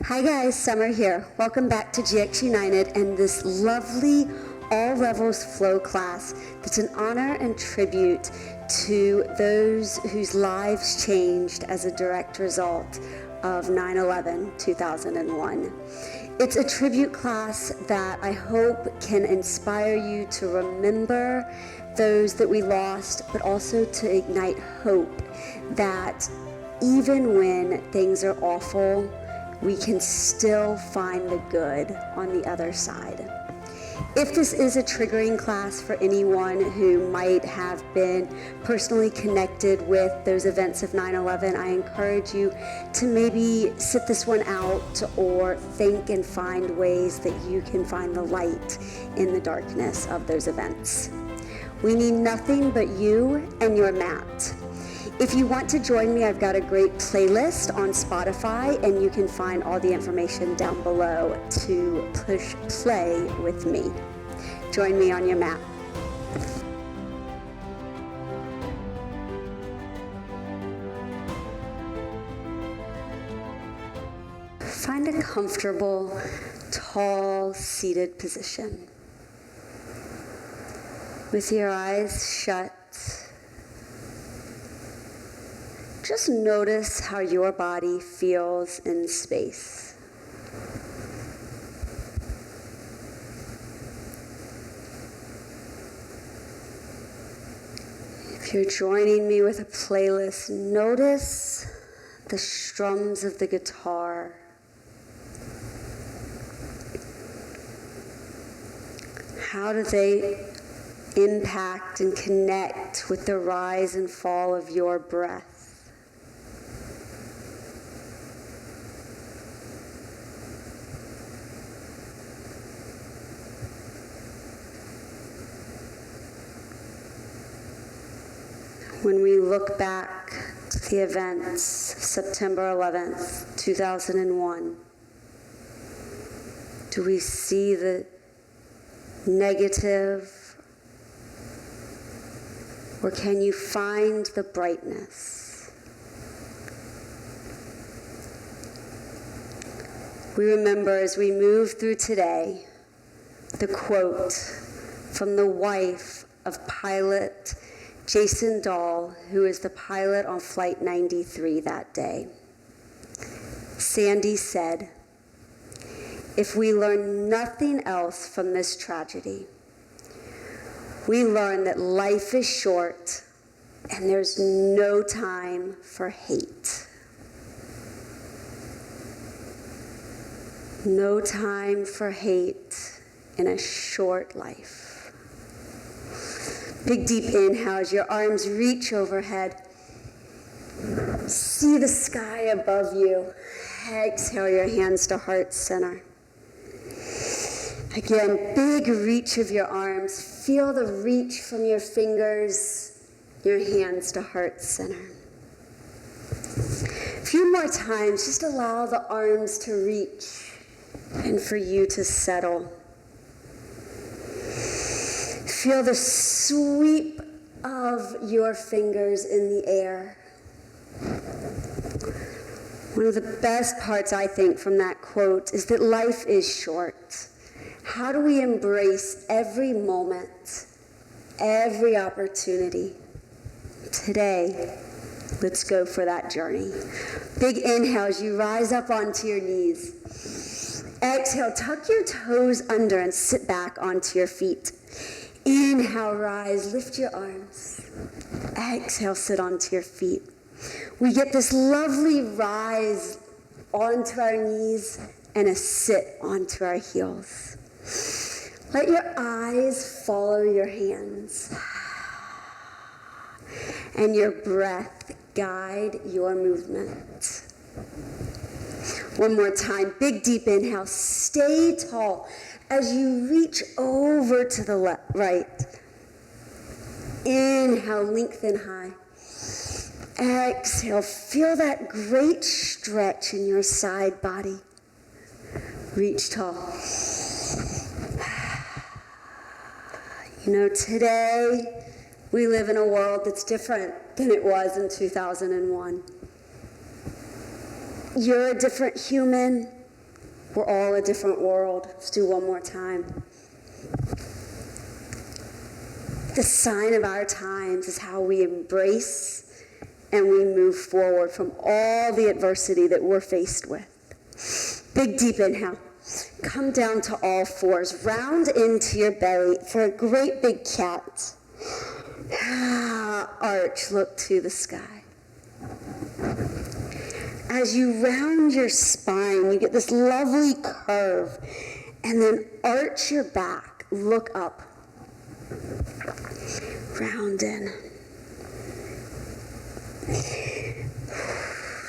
Hi guys, Summer here. Welcome back to GXunited and this lovely all levels flow class that's an honor and tribute to those whose lives changed as a direct result of 9/11/2001. It's a tribute class that I hope can inspire you to remember those that we lost, but also to ignite hope that even when things are awful, we can still find the good on the other side. If this is a triggering class for anyone who might have been personally connected with those events of 9/11, I encourage you to maybe sit this one out or think and find ways that you can find the light in the darkness of those events. We need nothing but you and your mat. If you want to join me, I've got a great playlist on Spotify, and you can find all the information down below to push play with me. Join me on your mat. Find a comfortable, tall, seated position. With your eyes shut, just notice how your body feels in space. If you're joining me with a playlist, notice the strums of the guitar. How do they impact and connect with the rise and fall of your breath? When we look back to the events, September 11th, 2001, do we see the negative, or can you find the brightness? We remember as we move through today the quote from the wife of pilot Jason Dahl, who is the pilot on Flight 93 that day. Sandy said, "If we learn nothing else from this tragedy, we learn that life is short and there's no time for hate." No time for hate in a short life. Big deep inhale as your arms reach overhead. See the sky above you. Exhale your hands to heart center. Again, big reach of your arms. Feel the reach from your fingers, your hands to heart center. A few more times, just allow the arms to reach and for you to settle. Feel the sweep of your fingers in the air. One of the best parts, I think, from that quote is that life is short. How do we embrace every moment, every opportunity? Today, let's go for that journey. Big inhale as you rise up onto your knees. Exhale, tuck your toes under and sit back onto your feet. Inhale, rise, lift your arms. Exhale, sit onto your feet. We get this lovely rise onto our knees and a sit onto our heels. Let your eyes follow your hands and your breath guide your movement. One more time, big deep inhale, stay tall as you reach over to the right. Inhale, lengthen high. Exhale, feel that great stretch in your side body. Reach tall. You know, today we live in a world that's different than it was in 2001. You're a different human. We're all a different world. Let's do one more time. The sign of our times is how we embrace and we move forward from all the adversity that we're faced with. Big, deep inhale. Come down to all fours. Round into your belly for a great big cat. Arch, look to the sky. As you round your spine, you get this lovely curve. And then arch your back. Look up. Round in.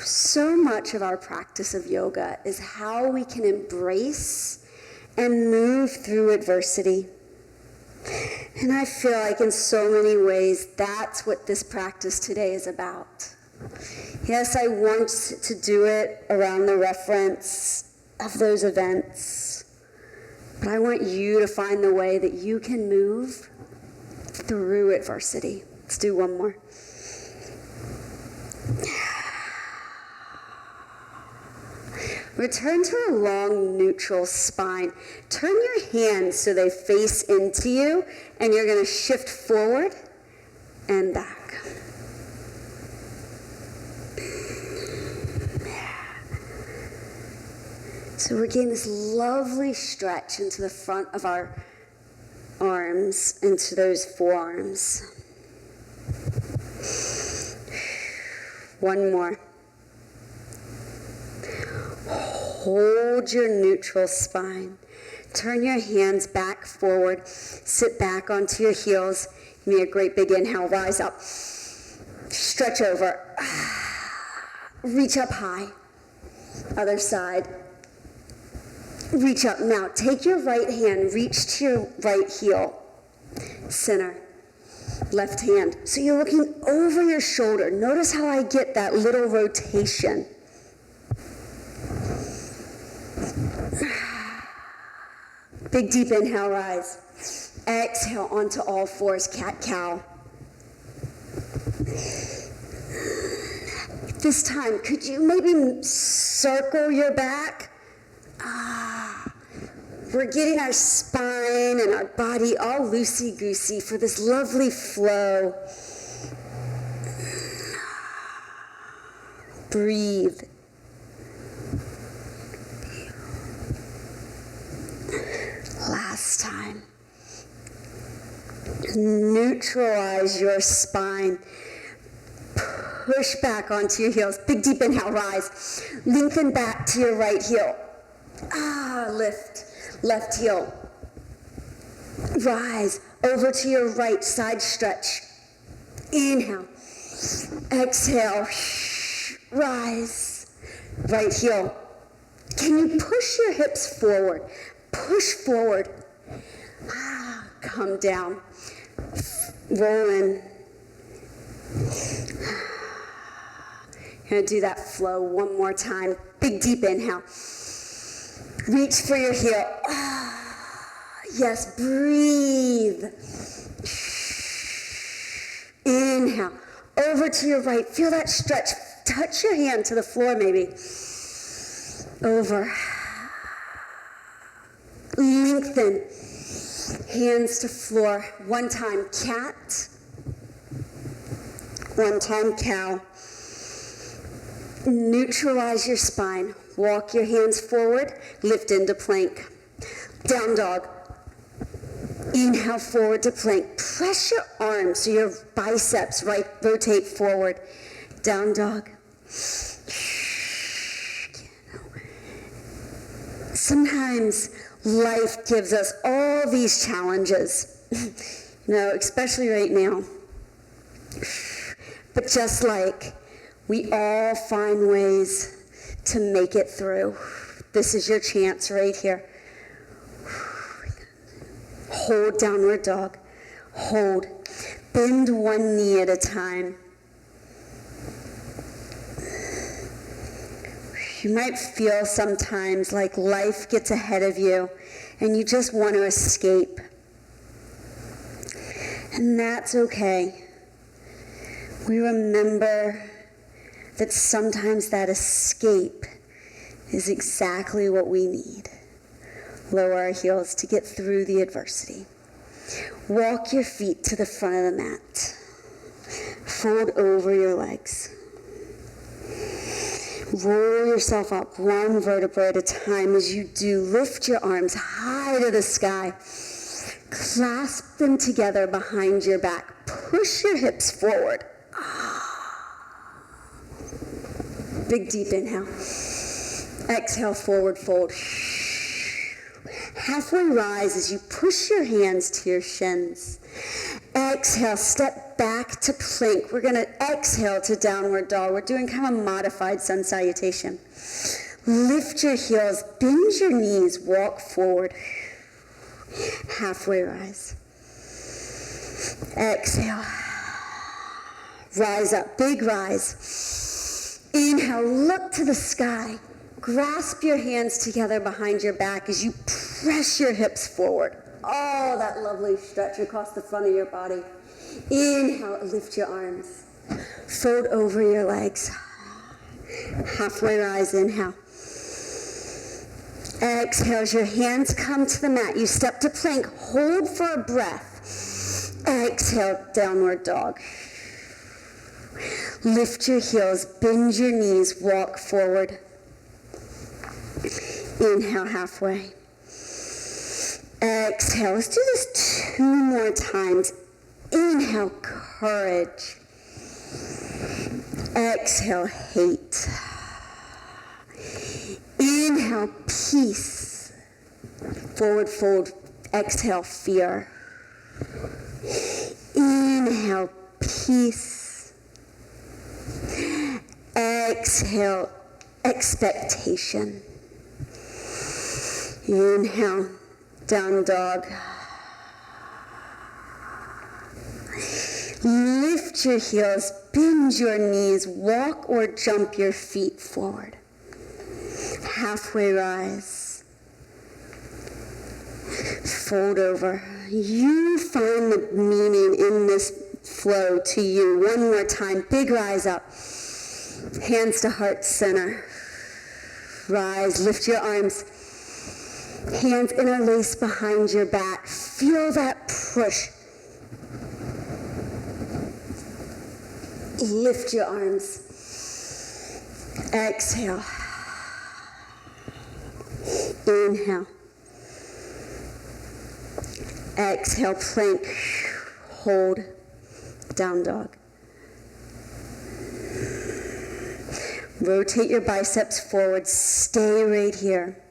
So much of our practice of yoga is how we can embrace and move through adversity. And I feel like in so many ways, that's what this practice today is about. Yes, I want to do it around the reference of those events, but I want you to find the way that you can move through adversity. Let's do one more. Return to a long neutral spine. Turn your hands so they face into you, and you're going to shift forward and back. So we're getting this lovely stretch into the front of our arms, into those forearms. One more. Hold your neutral spine. Turn your hands back forward. Sit back onto your heels. Give me a great big inhale. Rise up. Stretch over. Reach up high. Other side. Reach up. Now, take your right hand. Reach to your right heel. Center. Left hand. So you're looking over your shoulder. Notice how I get that little rotation. Big deep inhale, rise. Exhale onto all fours, cat-cow. This time, could you maybe circle your back? We're getting our spine and our body all loosey-goosey for this lovely flow. Breathe. Last time. Neutralize your spine. Push back onto your heels. Big deep inhale, rise. Lengthen back to your right heel. Lift. Left heel. Rise. Over to your right, side stretch. Inhale. Exhale. Rise. Right heel. Can you push your hips forward? Push forward. Come down. Roll in. You're going to do that flow one more time. Big deep inhale. Reach for your heel. Yes, breathe. Inhale. Over to your right. Feel that stretch. Touch your hand to the floor maybe. Over. Lengthen. Hands to floor. One time cat. One time cow. Neutralize your spine. Walk your hands forward. Lift into plank. Down dog. Inhale forward to plank. Press your arms so your biceps rotate forward. Down dog. Sometimes life gives us all these challenges, especially right now. But just like we all find ways to make it through, this is your chance right here. Hold downward dog. Hold. Bend one knee at a time. You might feel sometimes like life gets ahead of you and you just want to escape. And that's okay. We remember that sometimes that escape is exactly what we need. Lower our heels to get through the adversity. Walk your feet to the front of the mat. Fold over your legs. Roll yourself up one vertebra at a time. As you do, lift your arms high to the sky. Clasp them together behind your back. Push your hips forward. Big deep inhale. Exhale, forward fold. Halfway rise as you push your hands to your shins. Exhale, step back to plank. We're going to exhale to downward dog. We're doing kind of a modified sun salutation. Lift your heels, bend your knees, walk forward. Halfway rise. Exhale. Rise up, big rise. Inhale, look to the sky. Grasp your hands together behind your back as you press your hips forward. Oh, that lovely stretch across the front of your body. Inhale, lift your arms. Fold over your legs. Halfway rise, inhale. Exhale, as your hands come to the mat, you step to plank. Hold for a breath. Exhale, downward dog. Lift your heels, bend your knees, walk forward. Inhale, halfway. Exhale. Let's do this 2 more times. Inhale, courage. Exhale, hate. Inhale, peace. Forward fold. Exhale, fear. Inhale, peace. Exhale, expectation. Inhale, down dog. Lift your heels, bend your knees, walk or jump your feet forward. Halfway rise. Fold over. You find the meaning in this flow to you. One more time. Big rise up. Hands to heart center. Rise. Lift your arms. Hands interlace behind your back. Feel that push. Lift your arms. Exhale. Inhale. Exhale, plank. Hold. Down dog. Rotate your biceps forward. Stay right here.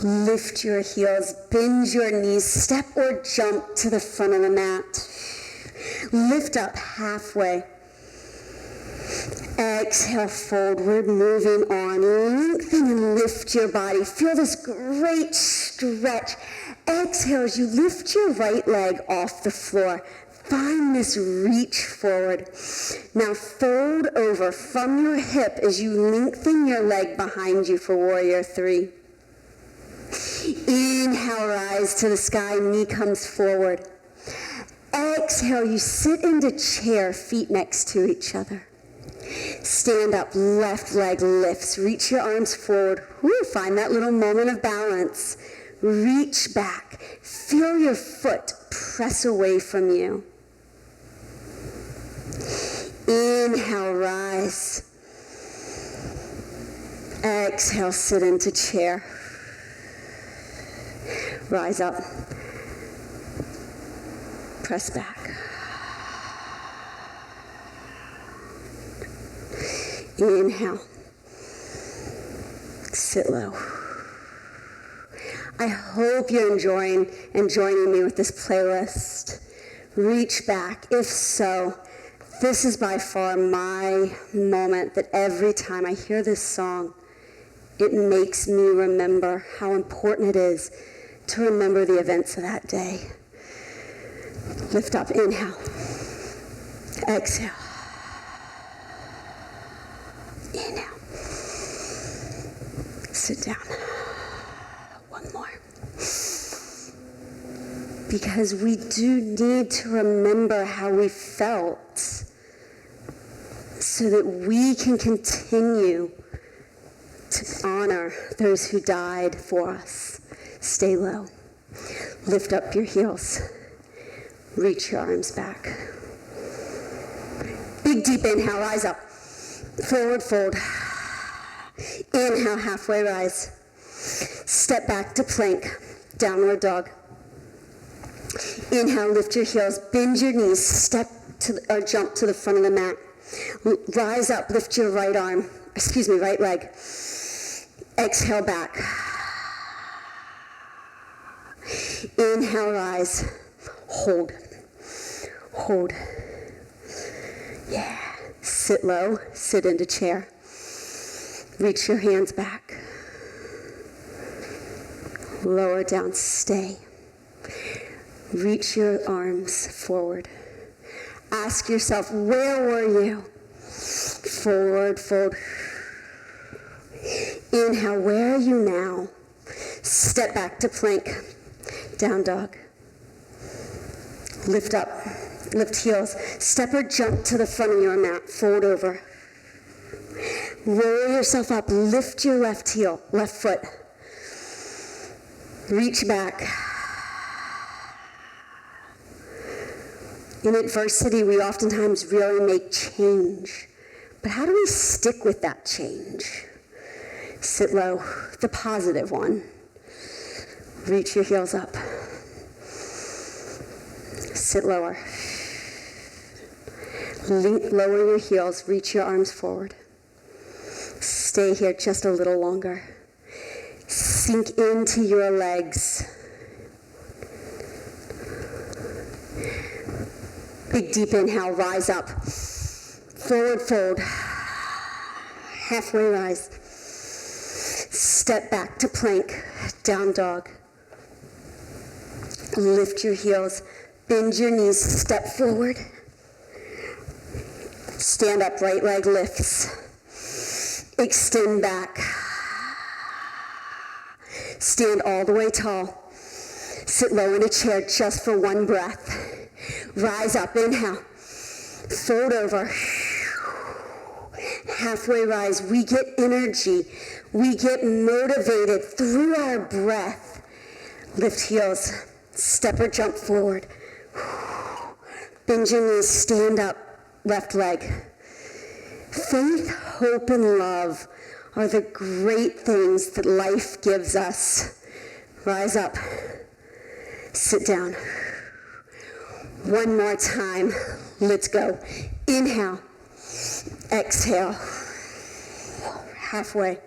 Lift your heels, bend your knees, step or jump to the front of the mat. Lift up halfway. Exhale, fold. We're moving on. Lengthen and lift your body. Feel this great stretch. Exhale as you lift your right leg off the floor. Find this reach forward. Now fold over from your hip as you lengthen your leg behind you for warrior 3. Inhale, rise to the sky, knee comes forward. Exhale, you sit into chair, feet next to each other. Stand up, left leg lifts, reach your arms forward. Woo, find that little moment of balance. Reach back, feel your foot press away from you. Inhale, rise. Exhale, sit into chair. Rise up. Press back. Inhale. Sit low. I hope you're enjoying and joining me with this playlist. Reach back. If so, this is by far my moment that every time I hear this song, it makes me remember how important it is to remember the events of that day. Lift up, inhale. Exhale. Inhale. Sit down. One more. Because we do need to remember how we felt so that we can continue to honor those who died for us. Stay low. Lift up your heels. Reach your arms back. Big deep inhale, rise up. Forward fold. Inhale, halfway rise. Step back to plank. Downward dog. Inhale, lift your heels. Bend your knees. Step to or jump to the front of the mat. Rise up, lift your right leg. Exhale back. Inhale, rise. Hold. Hold. Yeah. Sit low, sit into chair. Reach your hands back. Lower down, stay. Reach your arms forward. Ask yourself, where were you? Forward, fold. Inhale, where are you now? Step back to plank. Down dog. Lift up. Lift heels. Step or jump to the front of your mat. Fold over. Roll yourself up. Lift your left heel, left foot. Reach back. In adversity, we oftentimes really make change. But how do we stick with that change? Sit low, the positive one. Reach your heels up. Sit lower. Lower your heels, reach your arms forward. Stay here just a little longer. Sink into your legs. Big deep inhale, rise up. Forward fold. Halfway rise. Step back to plank. Down dog. Lift your heels. Bend your knees. Step forward. Stand up, right leg lifts. Extend back. Stand all the way tall. Sit low in a chair just for one breath. Rise up, inhale. Fold over. Halfway rise. We get energy. We get motivated through our breath. Lift heels. Step or jump forward. Bend your knees. Stand up. Left leg. Faith, hope, and love are the great things that life gives us. Rise up. Sit down. One more time. Let's go. Inhale. Exhale. Halfway.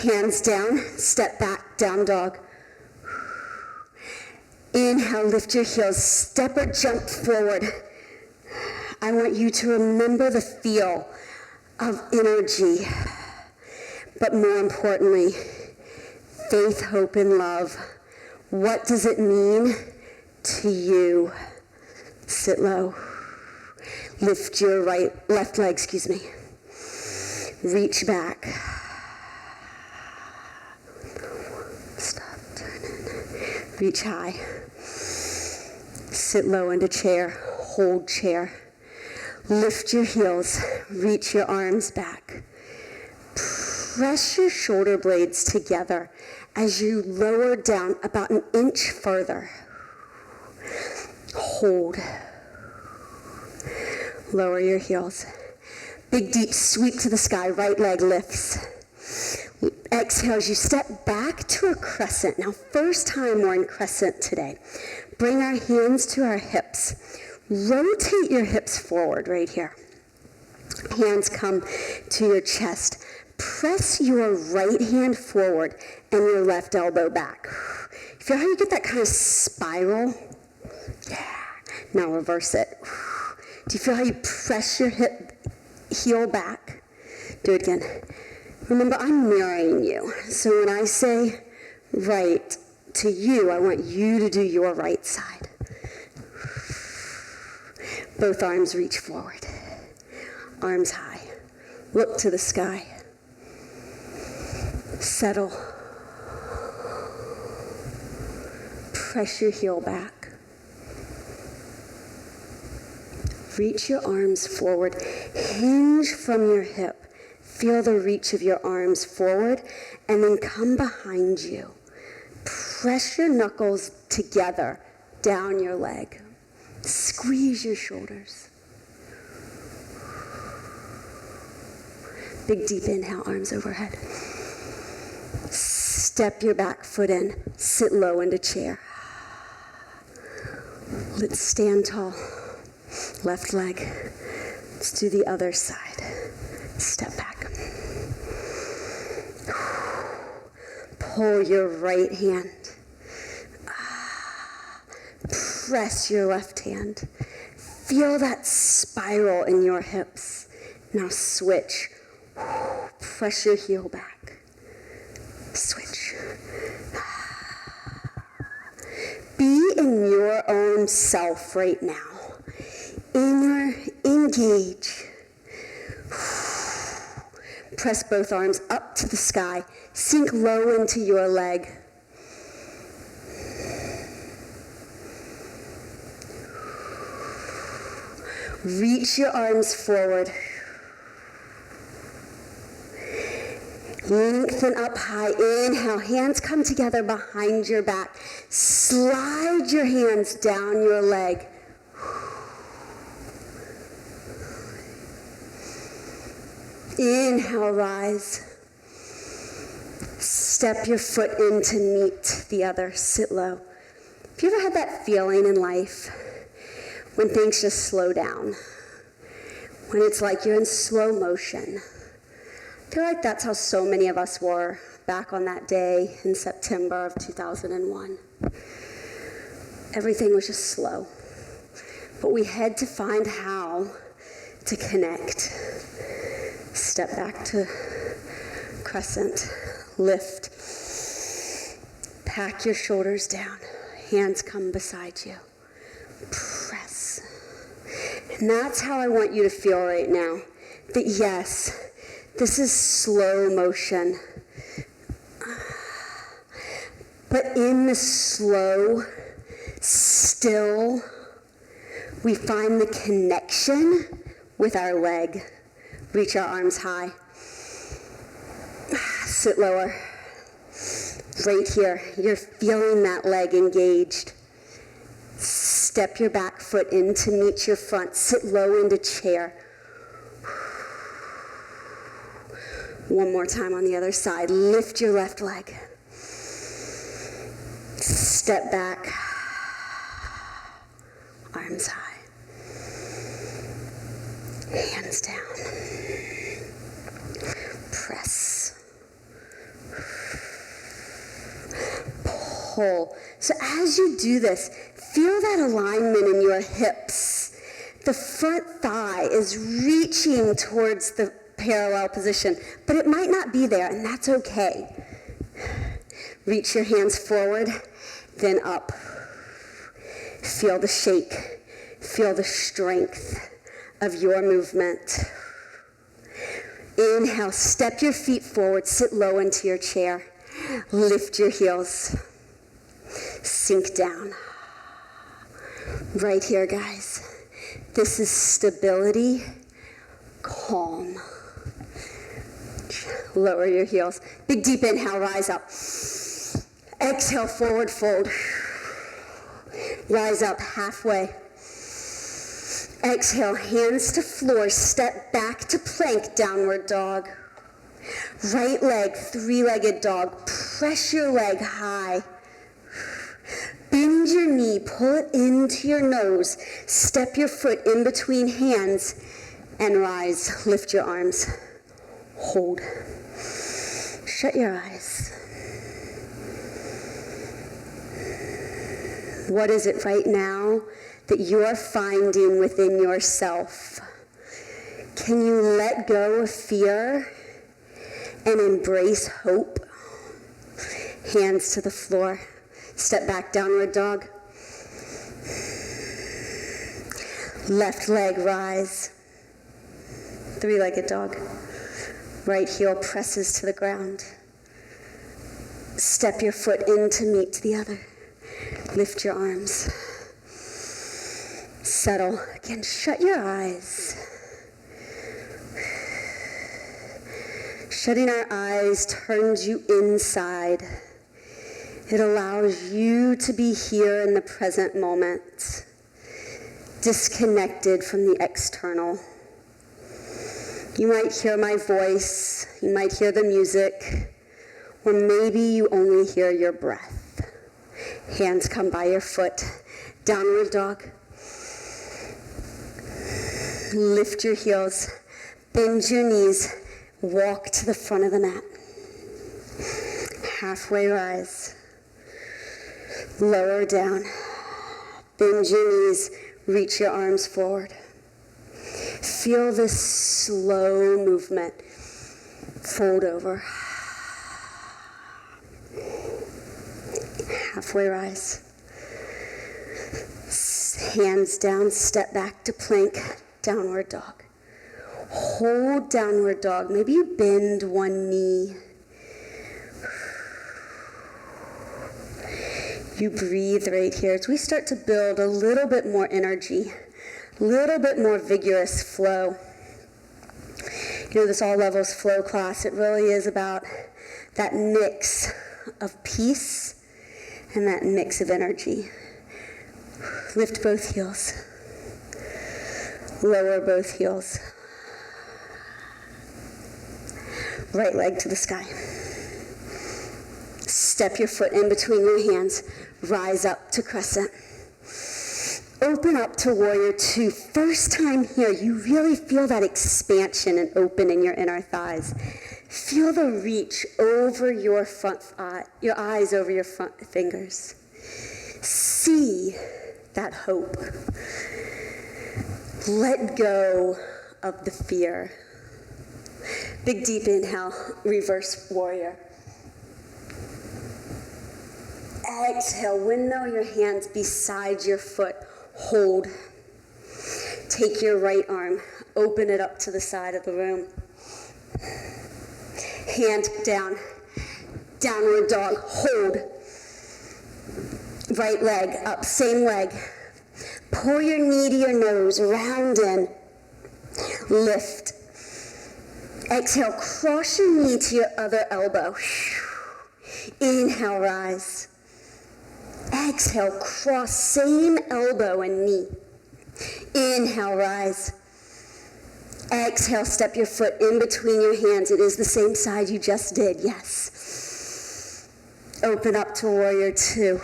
Hands down. Step back. Down dog. Inhale. Lift your heels. Step or jump forward. I want you to remember the feel of energy. But more importantly, faith, hope, and love. What does it mean to you? Sit low. Lift your left leg, Reach back. Stop, turn in. Reach high. Sit low into chair. Hold chair. Lift your heels. Reach your arms back. Press your shoulder blades together as you lower down about an inch further. Hold. Lower your heels. Big deep sweep to the sky. Right leg lifts. Exhale as you step back to a crescent. Now, first time we're in crescent today. Bring our hands to our hips. Rotate your hips forward right here. Hands come to your chest. Press your right hand forward and your left elbow back. You feel how you get that kind of spiral? Yeah. Now reverse it. Do you feel how you press your heel back? Do it again. Remember, I'm mirroring you. So when I say right to you, I want you to do your right side. Both arms reach forward. Arms high. Look to the sky. Settle. Press your heel back. Reach your arms forward. Hinge from your hip. Feel the reach of your arms forward, and then come behind you. Press your knuckles together down your leg. Squeeze your shoulders. Big deep inhale, arms overhead. Step your back foot in. Sit low into chair. Let's stand tall. Left leg. Let's do the other side. Step back. Pull your right hand. Press your left hand. Feel that spiral in your hips. Now switch. Press your heel back. Switch. Be in your own self right now. Engage. Press both arms up to the sky. Sink low into your leg. Reach your arms forward. Lengthen up high. Inhale. Hands come together behind your back. Slide your hands down your leg. Inhale, rise. Step your foot in to meet the other. Sit low. Have you ever had that feeling in life when things just slow down? When it's like you're in slow motion? I feel like that's how so many of us were back on that day in September of 2001. Everything was just slow. But we had to find how to connect. Step back to crescent. Lift. Pack your shoulders down. Hands come beside you. Press. And that's how I want you to feel right now. That yes, this is slow motion. But in the slow, still, we find the connection with our leg. Reach our arms high. Sit lower. Right here, you're feeling that leg engaged. Step your back foot in to meet your front. Sit low into chair. One more time on the other side. Lift your left leg. Step back. Arms high. Hands down. Press. Pull. So as you do this, feel that alignment in your hips. The front thigh is reaching towards the parallel position, but it might not be there, and that's okay. Reach your hands forward, then up. Feel the shake. Feel the strength of your movement. Inhale, step your feet forward, sit low into your chair. Lift your heels. Sink down. Right here, guys. This is stability, calm. Lower your heels. Big deep inhale, rise up. Exhale, forward fold. Rise up halfway. Exhale, hands to floor, step back to plank, downward dog. Right leg, three-legged dog. Press your leg high. Bend your knee, pull it into your nose. Step your foot in between hands and rise. Lift your arms. Hold. Shut your eyes. What is it right now that you're finding within yourself? Can you let go of fear and embrace hope? Hands to the floor. Step back, downward dog. Left leg, rise. Three-legged dog. Right heel presses to the ground. Step your foot in to meet the other. Lift your arms. Settle. Again, shut your eyes. Shutting our eyes turns you inside. It allows you to be here in the present moment, disconnected from the external. You might hear my voice, you might hear the music, or maybe you only hear your breath. Hands come by your foot, downward dog. Lift your heels, bend your knees, walk to the front of the mat. Halfway rise, lower down, bend your knees, reach your arms forward. Feel this slow movement, fold over. Halfway rise. Hands down, step back to plank, downward dog. Hold downward dog. Maybe you bend one knee. You breathe right here as we start to build a little bit more energy, a little bit more vigorous flow. You know, this all levels flow class, it really is about that mix of peace and that mix of energy. Lift both heels. Lower both heels. Right leg to the sky. Step your foot in between your hands. Rise up to crescent. Open up to warrior two. First time here, you really feel that expansion and open in your inner thighs. Feel the reach over your your eyes over your front fingers. See that hope. Let go of the fear. Big deep inhale, reverse warrior. Exhale, windmill your hands beside your foot. Hold. Take your right arm, open it up to the side of the room. Hand down, downward dog, hold. Right leg up, same leg. Pull your knee to your nose, round in. Lift. Exhale, cross your knee to your other elbow. Inhale, rise. Exhale, cross same elbow and knee. Inhale, rise. Exhale, step your foot in between your hands. It is the same side you just did, yes. Open up to warrior two.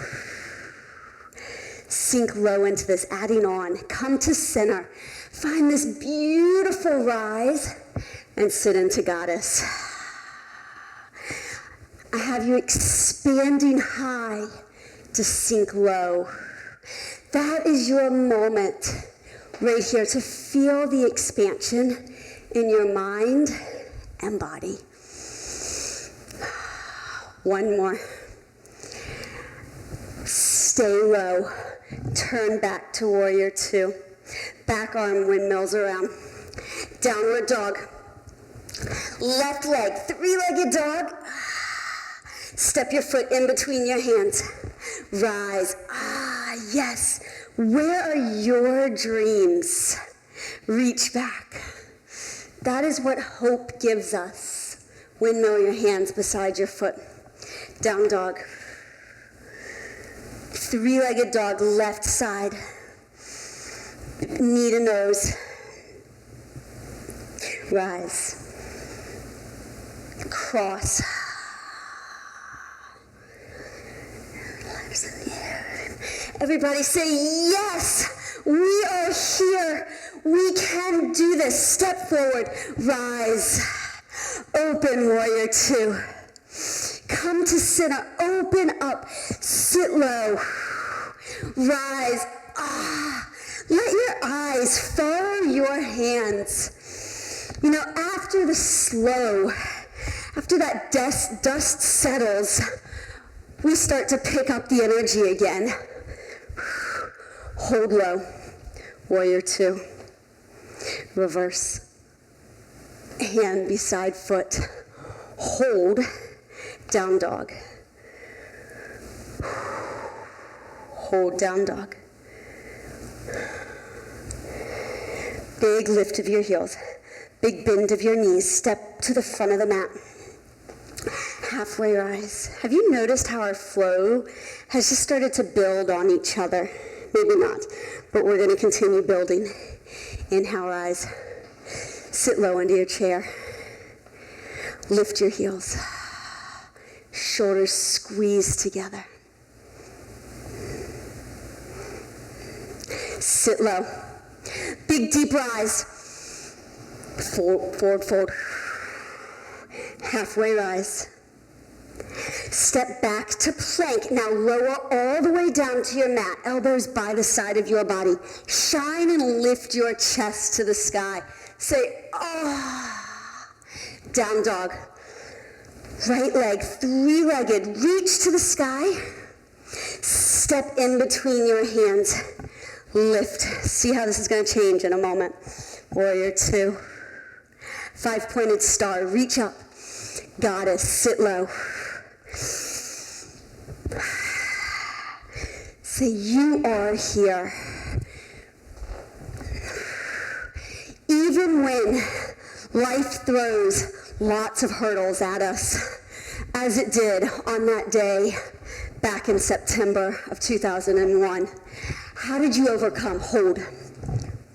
Sink low into this, adding on. Come to center. Find this beautiful rise and sit into goddess. I have you expanding high to sink low. That is your moment right here to feel the expansion in your mind and body. One more. Stay low. Turn back to warrior two. Back arm windmills around. Downward dog. Left leg, three-legged dog. Step your foot in between your hands. Rise. Yes. Where are your dreams? Reach back. That is what hope gives us. Windmill your hands beside your foot. Down dog. Three-legged dog, left side. Knee to nose. Rise. Cross. Everybody say, yes, we are here. We can do this. Step forward. Rise. Open, warrior two. Come to center. Open up. Sit low. Rise. Let your eyes follow your hands. You know, after the slow, after that dust settles, we start to pick up the energy again. Hold low. Warrior two. Reverse. Hand beside foot. Hold. Down dog. Hold down dog. Big lift of your heels. Big bend of your knees. Step to the front of the mat. Halfway rise. Have you noticed how our flow has just started to build on each other? Maybe not, but we're going to continue building. Inhale, rise. Sit low into your chair. Lift your heels. Shoulders squeeze together. Sit low. Big deep rise. Forward fold. Halfway rise. Step back to plank. Now lower all the way down to your mat. Elbows by the side of your body. Shine and lift your chest to the sky. Say, ah. Down dog. Right leg, three-legged. Reach to the sky. Step in between your hands. Lift. See how this is going to change in a moment. Warrior 2. 5-pointed star. Reach up. Goddess. Sit low. Say, you are here. Even when life throws lots of hurdles at us, as it did on that day back in September of 2001, how did you overcome? Hold.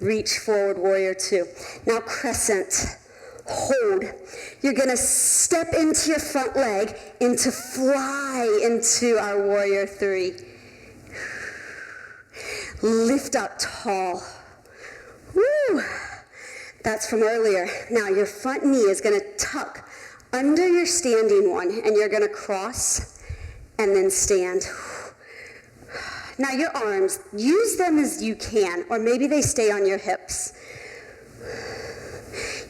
Reach forward, warrior 2. Now crescent. Hold. You're going to step into your front leg, into fly into our warrior 3. Lift up tall. Woo! That's from earlier. Now your front knee is going to tuck under your standing one, and you're going to cross and then stand. Now your arms, use them as you can, or maybe they stay on your hips.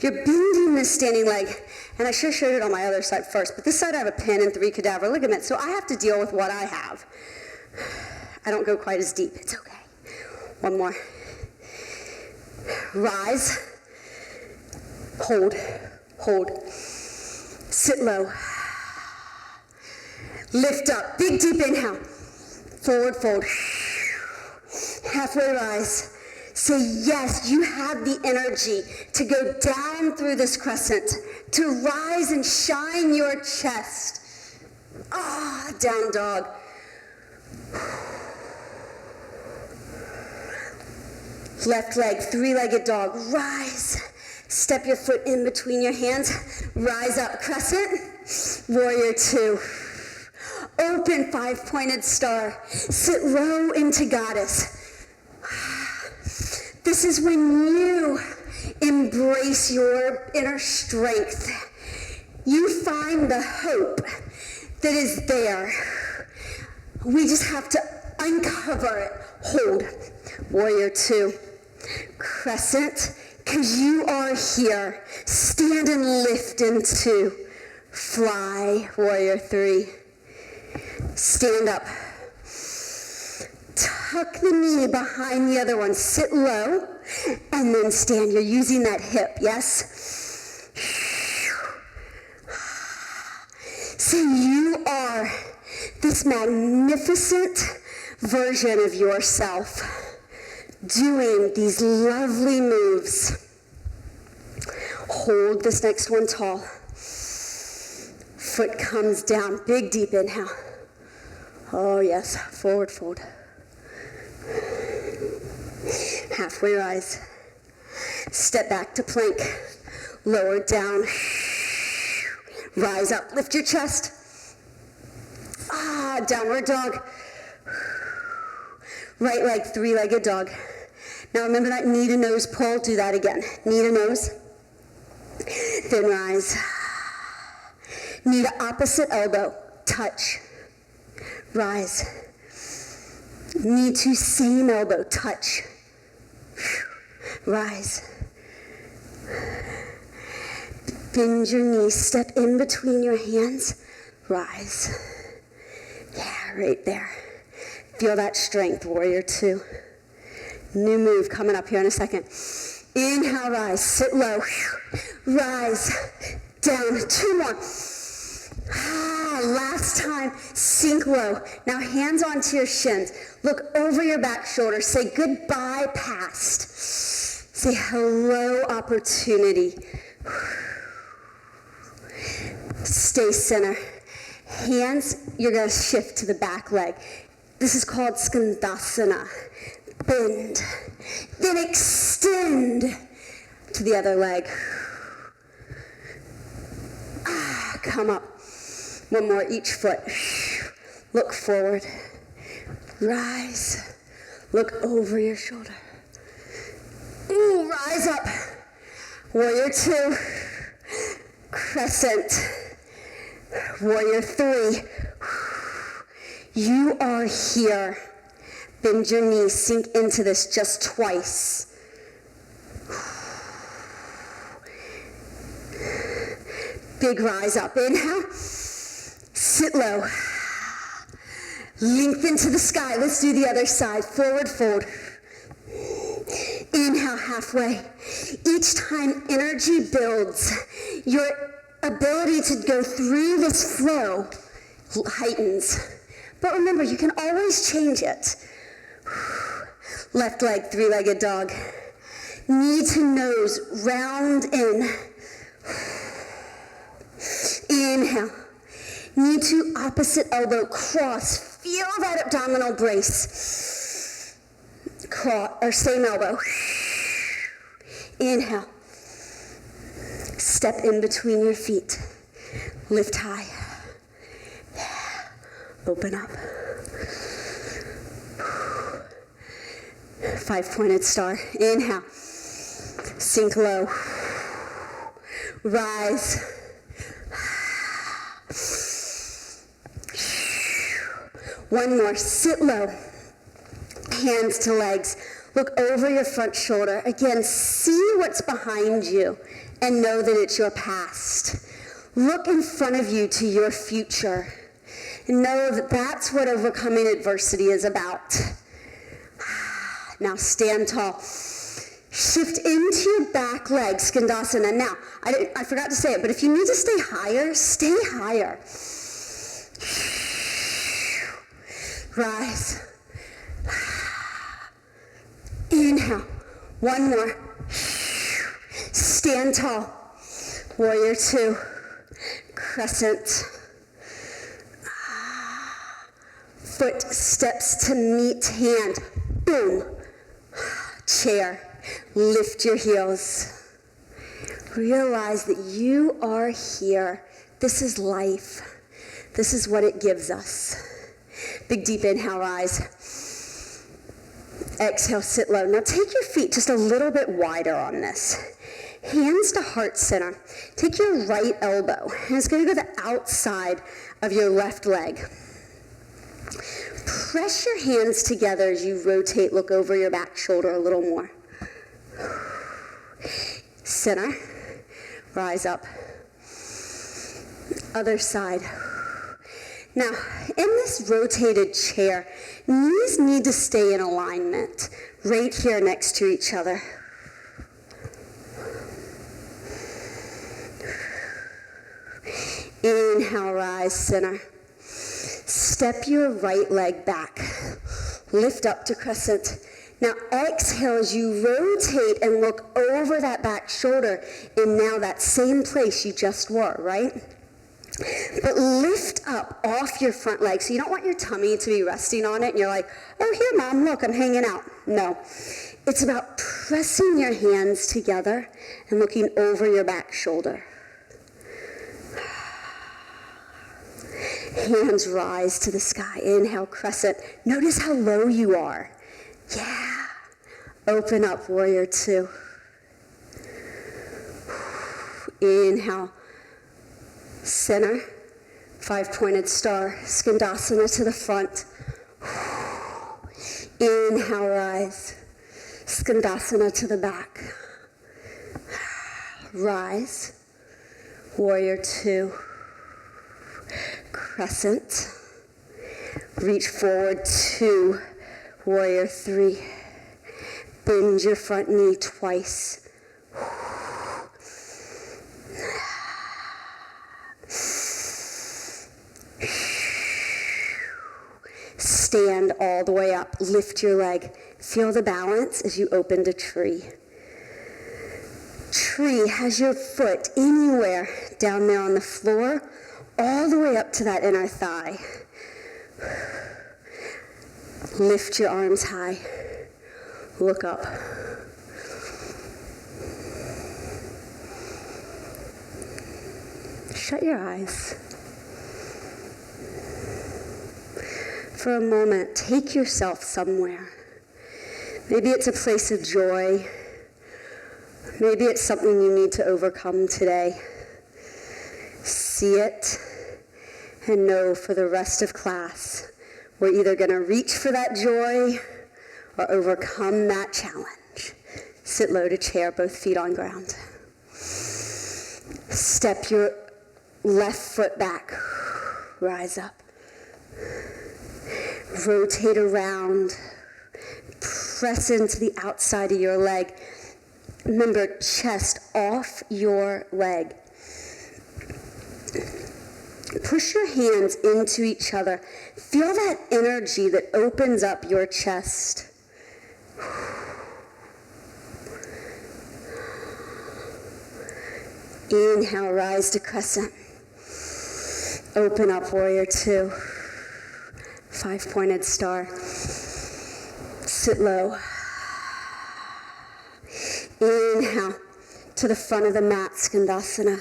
You're bending this standing leg, and I should have showed it on my other side first, but this side I have a pin and 3 cadaver ligaments, so I have to deal with what I have. I don't go quite as deep. It's okay. One more. Rise. Hold. Hold. Sit low. Lift up. Big deep inhale. Forward fold. Halfway rise. Say yes, you have the energy to go down through this crescent, to rise and shine your chest. Ah, down dog. Left leg, 3-legged dog. Rise. Step your foot in between your hands. Rise up, crescent. Warrior 2. Open 5-pointed star. Sit low into goddess. This is when you embrace your inner strength. You find the hope that is there. We just have to uncover it. Hold. Warrior 2. Crescent, because you are here. Stand and lift into fly. Warrior 3. Stand up. Tuck the knee behind the other one. Sit low and then stand. You're using that hip, yes? So you are this magnificent version of yourself doing these lovely moves. Hold this next one tall. Foot comes down. Big deep inhale. Oh yes, forward fold. Halfway rise. Step back to plank. Lower down. Rise up. Lift your chest. Ah, downward dog. Right leg, 3-legged dog. Now remember that knee to nose pull. Do that again. Knee to nose. Then rise. Knee to opposite elbow. Touch. Rise. Knee to same elbow. Touch. Rise. Bend your knees. Step in between your hands. Rise. Yeah, right there. Feel that strength, warrior 2. New move coming up here in a second. Inhale, rise. Sit low. Rise. Down. 2 more. Last time, sink low. Now hands onto your shins. Look over your back shoulder. Say goodbye past. Say hello, opportunity. Stay center. Hands, you're going to shift to the back leg. This is called Skandasana. Bend. Then extend to the other leg. Come up. One more, each foot. Look forward. Rise. Look over your shoulder. Ooh, rise up. Warrior 2. Crescent. Warrior 3. You are here. Bend your knees. Sink into this just twice. Big rise up. Inhale. Sit low. Lengthen to the sky. Let's do the other side. Forward fold. Inhale halfway. Each time energy builds, your ability to go through this flow heightens. But remember, you can always change it. Left leg, three-legged dog. Knee to nose, round in. Inhale. Knee to opposite elbow, cross. Feel that abdominal brace. Cross, or same elbow. Inhale. Step in between your feet. Lift high. Open up. 5-pointed star. Inhale. Sink low. Rise. One more. Sit low. Hands to legs. Look over your front shoulder. Again, see what's behind you and know that it's your past. Look in front of you to your future. And know that that's what overcoming adversity is about. Now stand tall. Shift into your back leg, Skandasana. Now, I forgot to say it, but if you need to stay higher, stay higher. Rise. Inhale. One more. Stand tall. Warrior 2. Crescent. Foot steps to meet hand. Boom. Chair. Lift your heels. Realize that you are here. This is life. This is what it gives us. Big deep inhale, rise. Exhale, sit low. Now take your feet just a little bit wider on this. Hands to heart center. Take your right elbow, and it's going to go to the outside of your left leg. Press your hands together as you rotate. Look over your back shoulder a little more. Center. Rise up. Other side. Now, in this rotated chair, knees need to stay in alignment, right here next to each other. Inhale, rise, center. Step your right leg back. Lift up to crescent. Now exhale as you rotate and look over that back shoulder in now that same place you just were, right? But lift up off your front leg. So you don't want your tummy to be resting on it and you're like, oh, here, Mom, look, I'm hanging out. No. It's about pressing your hands together and looking over your back shoulder. Hands rise to the sky. Inhale, crescent. Notice how low you are. Yeah. Open up, warrior 2. Inhale. Center. 5-pointed star. Skandasana to the front. Inhale, rise. Skandasana to the back. Rise. Warrior 2. Crescent. Reach forward 2. Warrior 3. Bend your front knee twice. Stand all the way up. Lift your leg. Feel the balance as you open to tree. tree, has your foot anywhere down there on the floor, all the way up to that inner thigh. Lift your arms high. Look up. Shut your eyes. For a moment, take yourself somewhere. Maybe it's a place of joy. Maybe it's something you need to overcome today. See it and know for the rest of class, we're either going to reach for that joy or overcome that challenge. Sit low to chair, both feet on ground. Step your left foot back. Rise up. Rotate around. Press into the outside of your leg. Remember, chest off your leg. Push your hands into each other. Feel that energy that opens up your chest. Inhale, rise to crescent. Open up, warrior two. 5-pointed star. Sit low. Inhale to the front of the mat, Skandasana.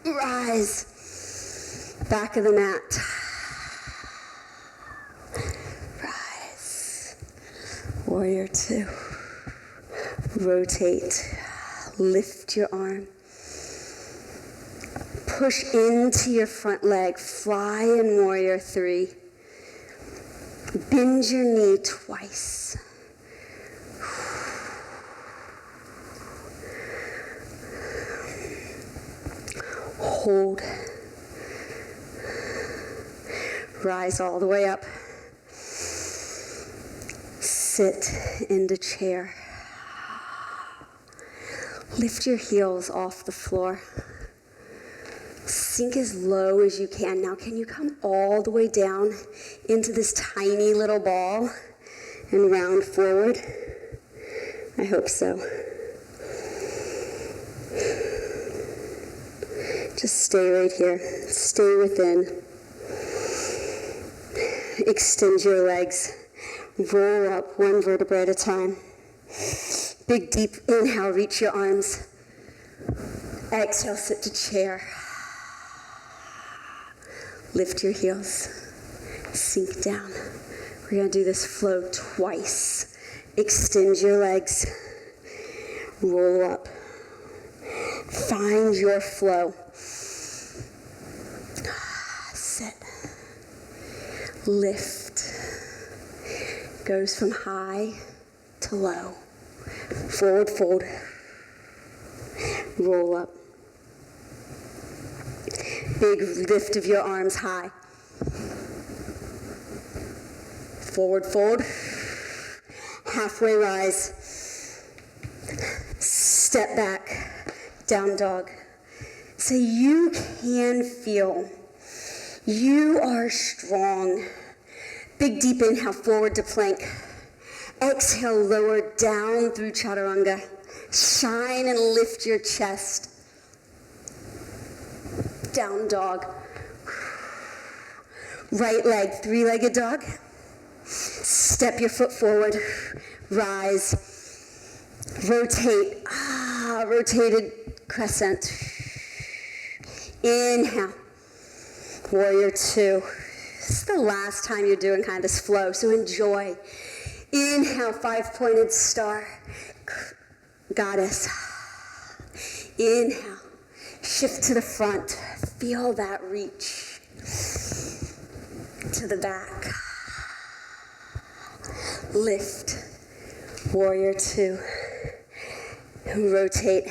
Rise. Back of the mat. Rise. Warrior two. Rotate. Lift your arm. Push into your front leg. Fly in warrior three. Bend your knee twice. Hold. Rise all the way up. Sit into chair. Lift your heels off the floor. Sink as low as you can. Now, can you come all the way down into this tiny little ball and round forward? I hope so. Just stay right here. Stay within. Extend your legs. Roll up one vertebra at a time. Big, deep inhale. Reach your arms. Exhale, sit to chair. Lift your heels. Sink down. We're going to do this flow twice. Extend your legs. Roll up. Find your flow. Sit. Lift. Goes from high to low. Forward fold. Roll up. Big lift of your arms high. Forward fold. Halfway rise. Step back. Down dog. So you can feel. You are strong. Big deep inhale, forward to plank. Exhale, lower down through chaturanga. Shine and lift your chest. Down dog. Right leg, three-legged dog. Step your foot forward. Rise. Rotate. Rotated crescent. Inhale. Warrior two. This is the last time you're doing kind of this flow, so enjoy. Inhale, 5-pointed star. Goddess. Inhale. Shift to the front. Feel that reach. To the back. Lift. Warrior two. Rotate.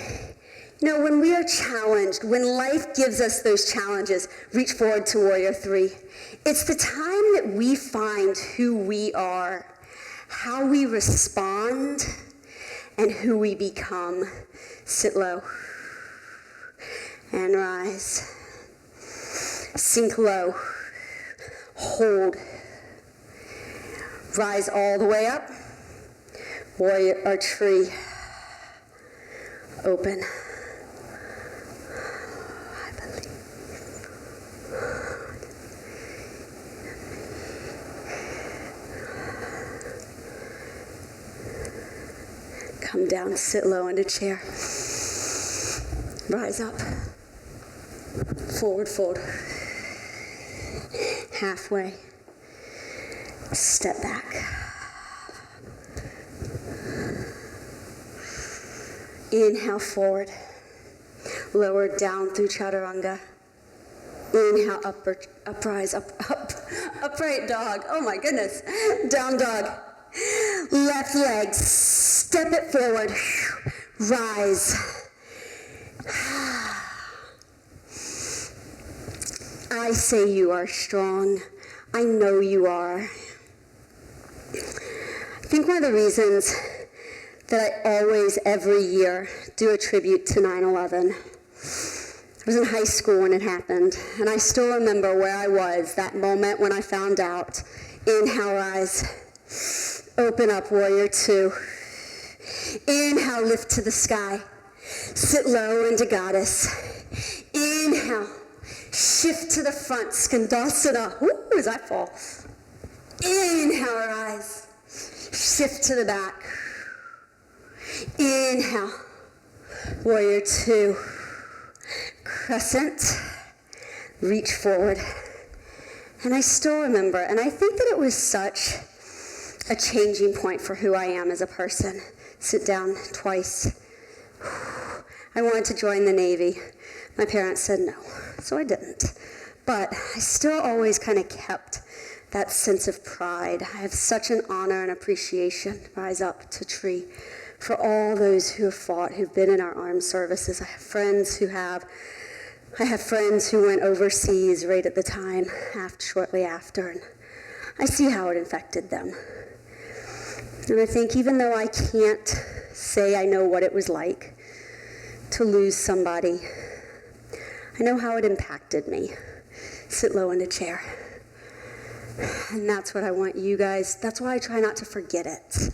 You know, when we are challenged, when life gives us those challenges, reach forward to warrior three. It's the time that we find who we are, how we respond, and who we become. Sit low. And rise. Sink low. Hold. Rise all the way up. Warrior or tree. open. I believe. Come down, sit low in a chair. Rise up. Forward fold. Halfway. Step back. Inhale forward. Lower down through chaturanga. Inhale upright dog. Oh my goodness. Down dog. Left leg, step it forward. Rise. I say you are strong. I know you are. I think one of the reasons that I always, every year, do a tribute to 9/11. I was in high school when it happened, and I still remember where I was that moment when I found out. Inhale, rise. Open up, warrior two. Inhale, lift to the sky. Sit low into goddess. Inhale, shift to the front, skandasana. Ooh, as I fall. Inhale, rise. Shift to the back. Inhale, warrior two. Crescent, reach forward. And I still remember, and I think that it was such a changing point for who I am as a person. Sit down twice. I wanted to join the Navy. My parents said no, so I didn't. But I still always kind of kept that sense of pride. I have such an honor and appreciation, rise up to tree, for all those who have fought, who've been in our armed services. I have friends who have. I have friends who went overseas right at the time, shortly after, and I see how it affected them. And I think even though I can't say I know what it was like to lose somebody, I know how it impacted me. Sit low in a chair. And that's what I want you guys, that's why I try not to forget it.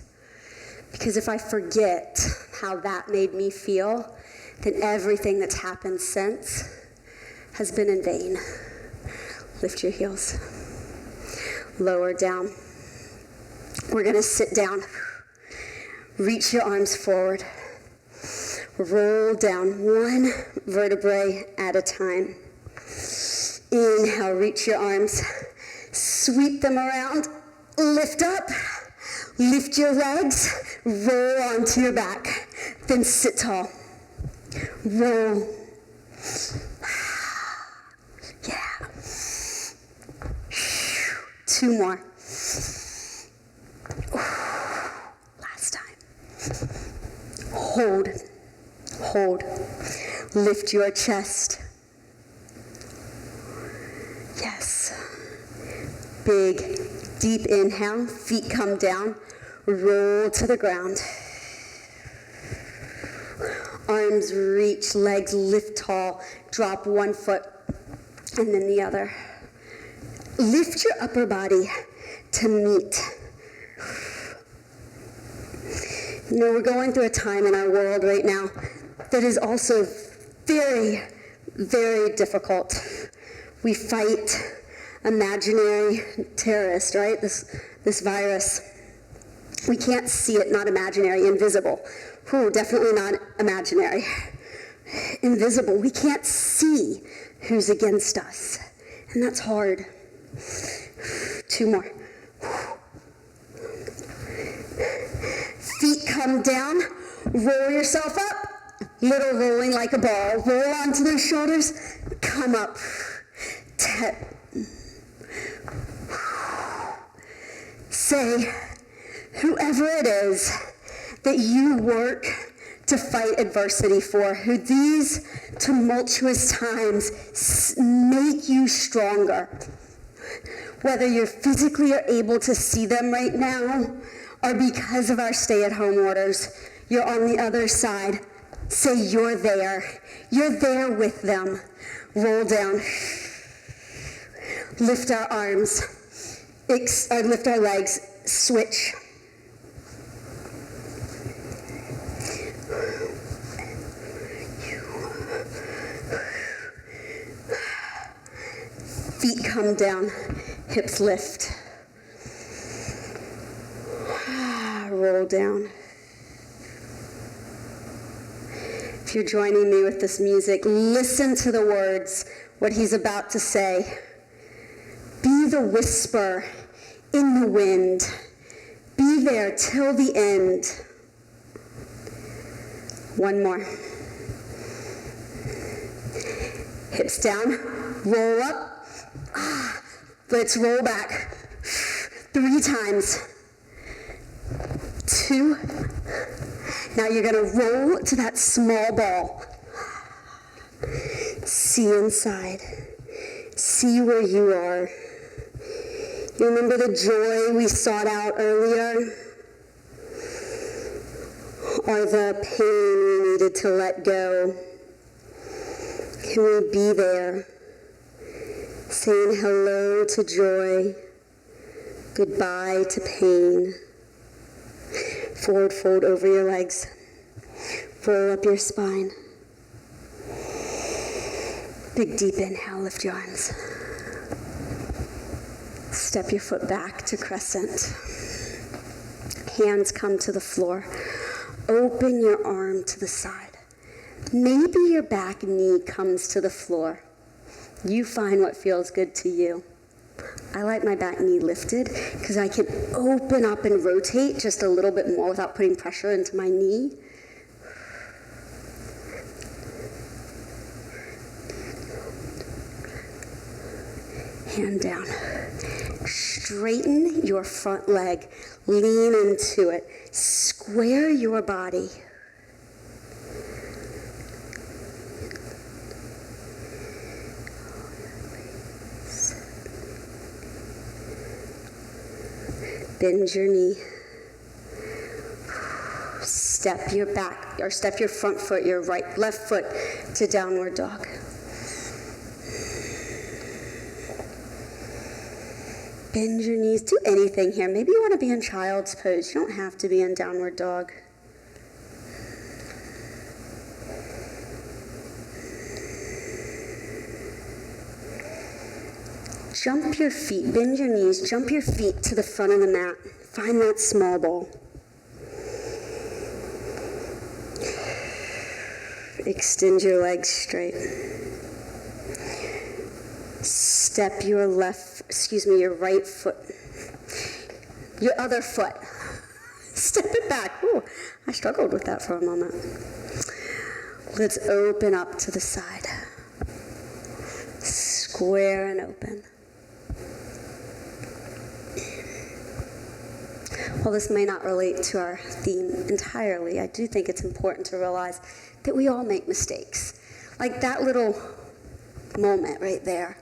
Because if I forget how that made me feel, then everything that's happened since has been in vain. Lift your heels. Lower down. We're going to sit down. Reach your arms forward. Roll down one vertebrae at a time. Inhale, reach your arms. Sweep them around. Lift up. Lift your legs. Roll onto your back. Then sit tall. Roll. Yeah. Two more. Last time. Hold. Hold. Lift your chest. Yes. Big, deep inhale. Feet come down. Roll to the ground. Arms reach, legs lift tall. Drop one foot and then the other. Lift your upper body to meet. You know, we're going through a time in our world right now that is also very, very difficult. We fight imaginary terrorists, right? This virus. We can't see it, not imaginary, invisible. Ooh, definitely not imaginary. Invisible. We can't see who's against us. And that's hard. Two more. Feet come down. Roll yourself up. Little rolling like a ball. Roll onto those shoulders. Come up. 10. Say, whoever it is that you work to fight adversity for, who these tumultuous times make you stronger. Whether you're physically able to see them right now, or because of our stay-at-home orders, you're on the other side. Say you're there. You're there with them. Roll down. Lift our arms. Lift our legs. Switch. come down, hips lift. Roll down. If you're joining me with this music, listen to the words, what he's about to say. Be the whisper in the wind. Be there till the end. One more. Hips down, roll up. Let's roll back. 3 times. 2. Now you're going to roll to that small ball. See inside. See where you are. You remember the joy we sought out earlier? Or the pain we needed to let go? Can we be there? Saying hello to joy, goodbye to pain. Forward fold over your legs. Roll up your spine. Big deep inhale, lift your arms. Step your foot back to crescent. Hands come to the floor. Open your arm to the side. Maybe your back knee comes to the floor. You find what feels good to you. I like my back knee lifted because I can open up and rotate just a little bit more without putting pressure into my knee. Hand down. Straighten your front leg. Lean into it. Square your body. Bend your knee. Step your back, or step your front foot, your left foot to downward dog. Bend your knees. Do anything here. Maybe you want to be in child's pose. You don't have to be in downward dog. Jump your feet, bend your knees, jump your feet to the front of the mat. Find that small ball. Extend your legs straight. Step your your right foot. Your other foot. Step it back. Ooh, I struggled with that for a moment. Let's open up to the side. Square and open. While this may not relate to our theme entirely, I do think it's important to realize that we all make mistakes. Like that little moment right there,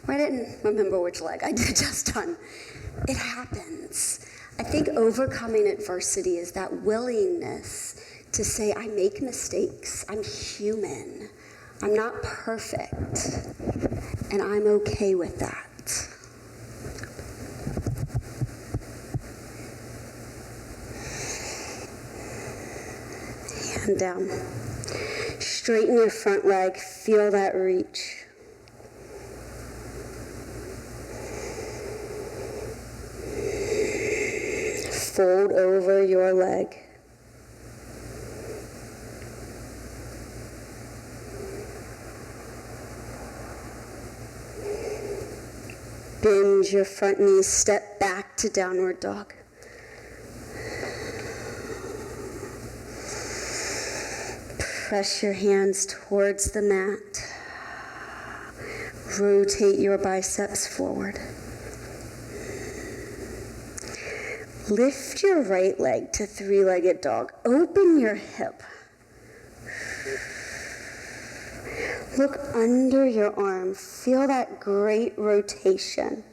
where I didn't remember which leg I did just done. It happens. I think overcoming adversity is that willingness to say, I make mistakes, I'm human, I'm not perfect, and I'm okay with that. Hand down. Straighten your front leg. Feel that reach. Fold over your leg. Bend your front knee. Step back to downward dog. Press your hands towards the mat. Rotate your biceps forward. Lift your right leg to three-legged dog. Open your hip. Look under your arm. Feel that great rotation.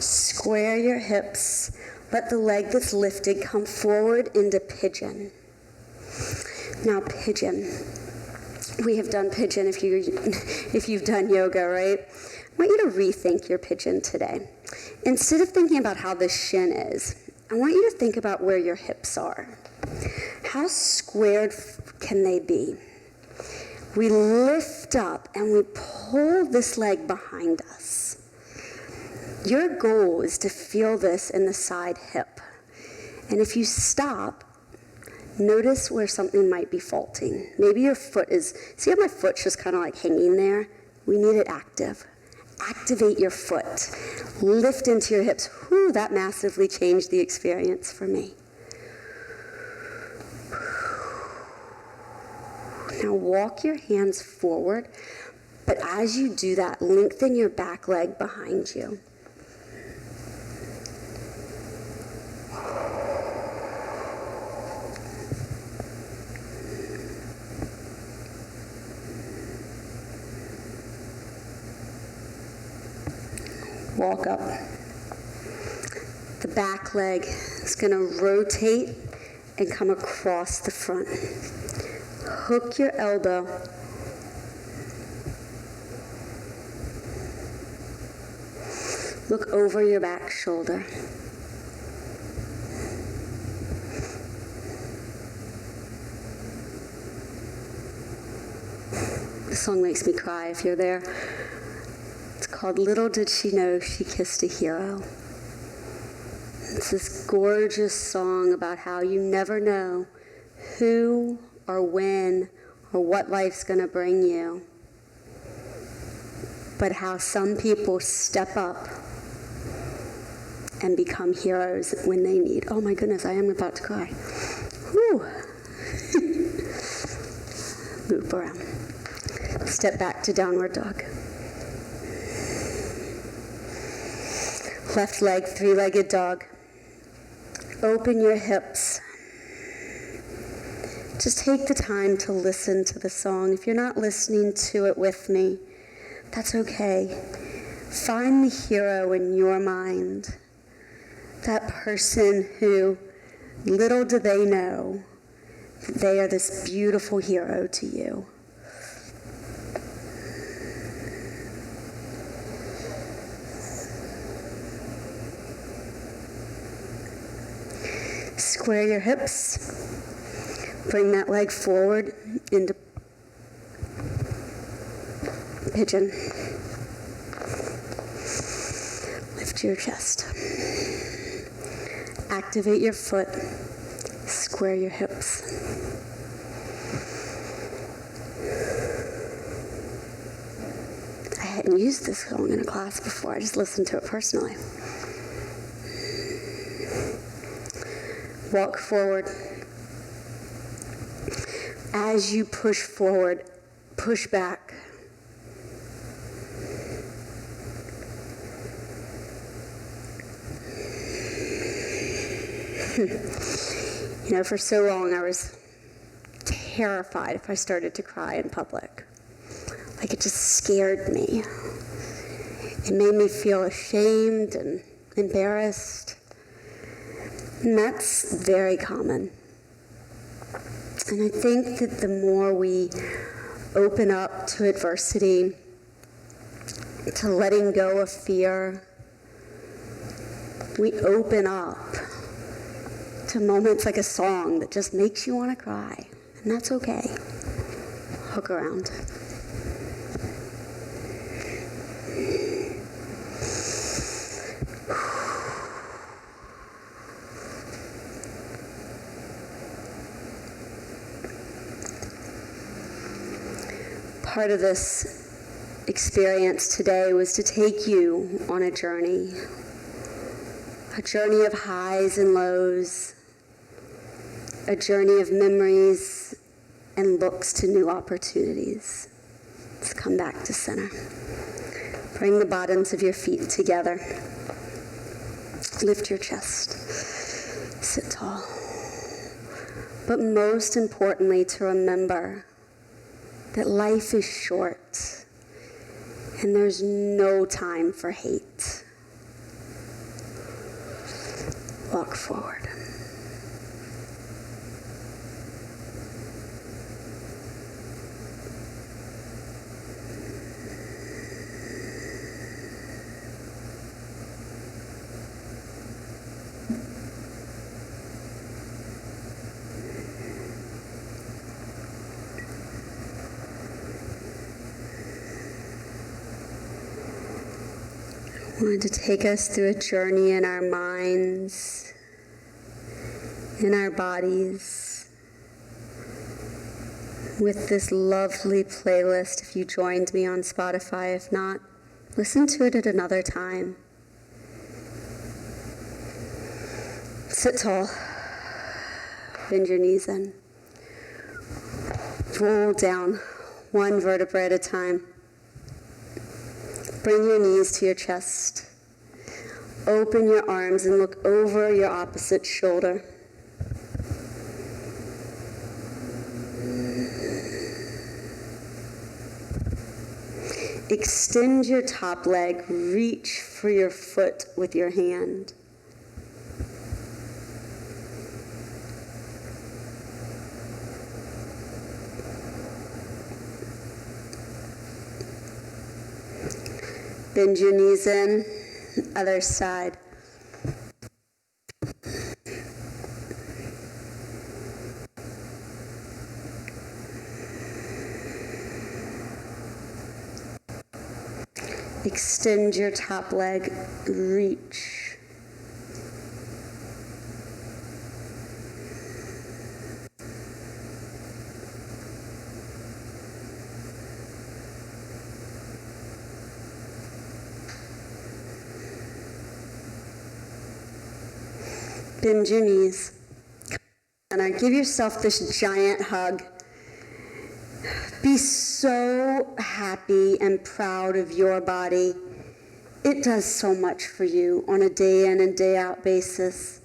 Square your hips. Let the leg that's lifted come forward into pigeon. Now pigeon. We have done pigeon if you've done yoga, right? I want you to rethink your pigeon today. Instead of thinking about how the shin is, I want you to think about where your hips are. How squared can they be? We lift up and we pull this leg behind us. Your goal is to feel this in the side hip. And if you stop, notice where something might be faulting. Maybe your foot is, see how my foot's just kind of like hanging there? We need it active. Activate your foot. Lift into your hips. Whew, that massively changed the experience for me. Now walk your hands forward, but as you do that, lengthen your back leg behind you. Walk up. The back leg is going to rotate and come across the front. Hook your elbow. Look over your back shoulder. This song makes me cry if you're there. It's called Little Did She Know She Kissed a Hero. It's this gorgeous song about how you never know who or when or what life's going to bring you, but how some people step up and become heroes when they need. Oh my goodness, I am about to cry. Whew. Loop around. Step back to downward dog. Left leg, three-legged dog. Open your hips. Just take the time to listen to the song. If you're not listening to it with me, that's okay. Find the hero in your mind. That person who, little do they know, that they are this beautiful hero to you. Square your hips. Bring that leg forward into pigeon. Lift your chest. Activate your foot. Square your hips. I hadn't used this song in a class before. I just listened to it personally. Walk forward. As you push forward, push back. You know, for so long I was terrified if I started to cry in public. Like, it just scared me. It made me feel ashamed and embarrassed. And that's very common. And I think that the more we open up to adversity, to letting go of fear, we open up to moments like a song that just makes you want to cry. And that's okay. Hook around. Part of this experience today was to take you on a journey of highs and lows, a journey of memories and looks to new opportunities. Let's come back to center. Bring the bottoms of your feet together. Lift your chest. Sit tall. But most importantly, to remember that life is short and there's no time for hate. Walk forward. I want to take us through a journey in our minds, in our bodies, with this lovely playlist. If you joined me on Spotify, if not, listen to it at another time. Sit tall. Bend your knees in. Roll down, one vertebra at a time. Bring your knees to your chest. Open your arms and look over your opposite shoulder. Extend your top leg. Reach for your foot with your hand. Bend your knees in, other side. Extend your top leg, reach. Bend your knees. And I give yourself this giant hug. Be so happy and proud of your body. It does so much for you on a day in and day out basis.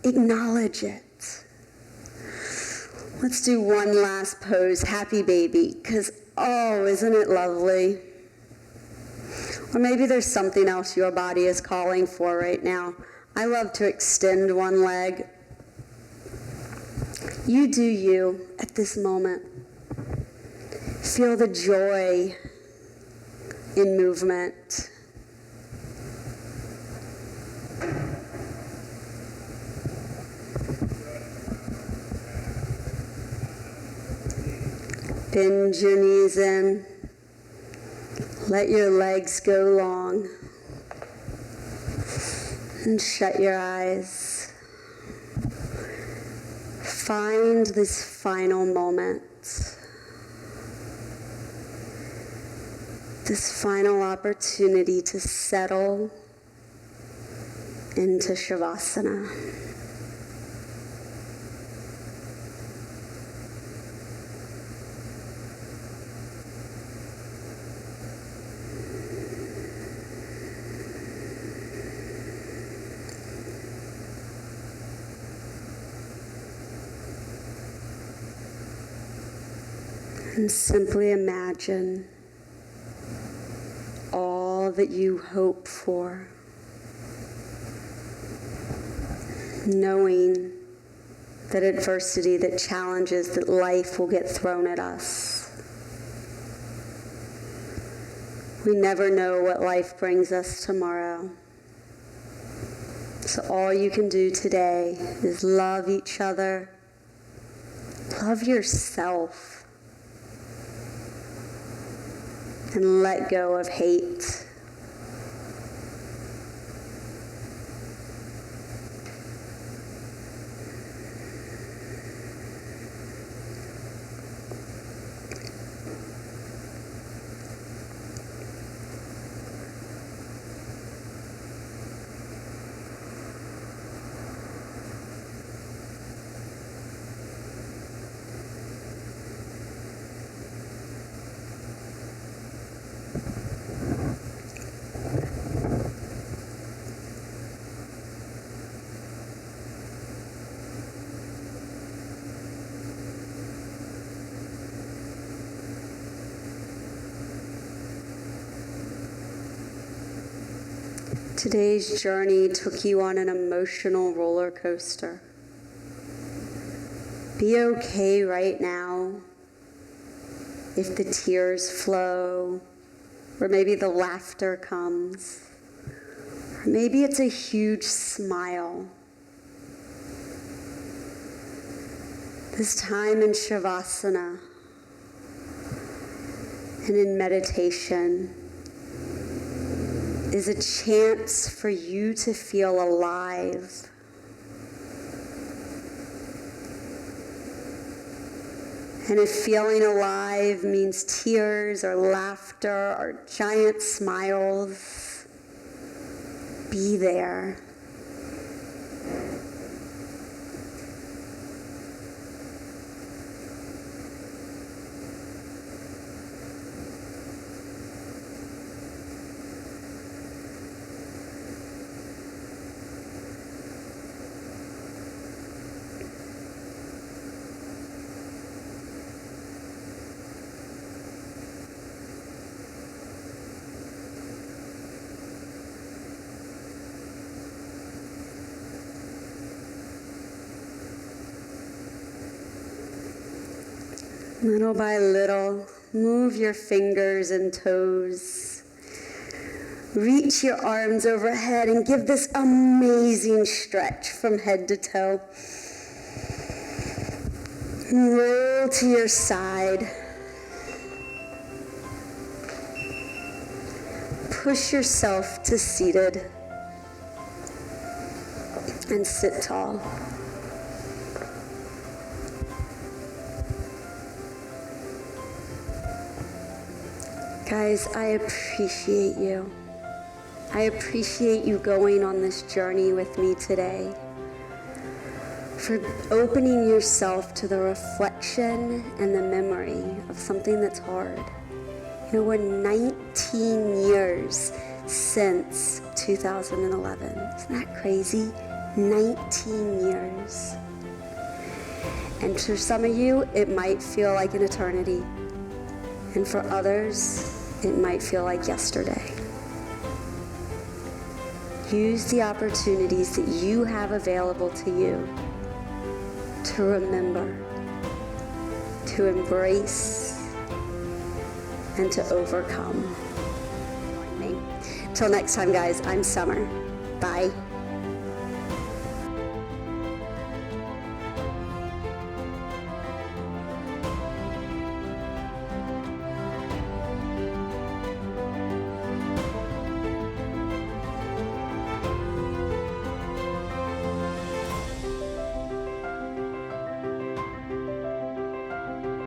Acknowledge it. Let's do one last pose, happy baby, because oh, isn't it lovely? Or maybe there's something else your body is calling for right now. I love to extend one leg. You do you at this moment. Feel the joy in movement. Bend your knees in. Let your legs go long. And shut your eyes. Find this final moment. This final opportunity to settle into Shavasana. And simply imagine all that you hope for, knowing that adversity, that challenges, that life will get thrown at us. We never know what life brings us tomorrow. So all you can do today is love each other, love yourself, and let go of hate. Today's journey took you on an emotional roller coaster. Be okay right now if the tears flow, or maybe the laughter comes, or maybe it's a huge smile. This time in Shavasana and in meditation is a chance for you to feel alive. And if feeling alive means tears or laughter or giant smiles, be there. Little by little, move your fingers and toes. Reach your arms overhead and give this amazing stretch from head to toe. Roll to your side. Push yourself to seated and sit tall. Guys, I appreciate you. I appreciate you going on this journey with me today, for opening yourself to the reflection and the memory of something that's hard. You know, we're 19 years since 2011. Isn't that crazy? 19 years. And for some of you, it might feel like an eternity. And for others, it might feel like yesterday. Use the opportunities that you have available to you to remember, to embrace, and to overcome. Till next time, guys, I'm Summer. Bye.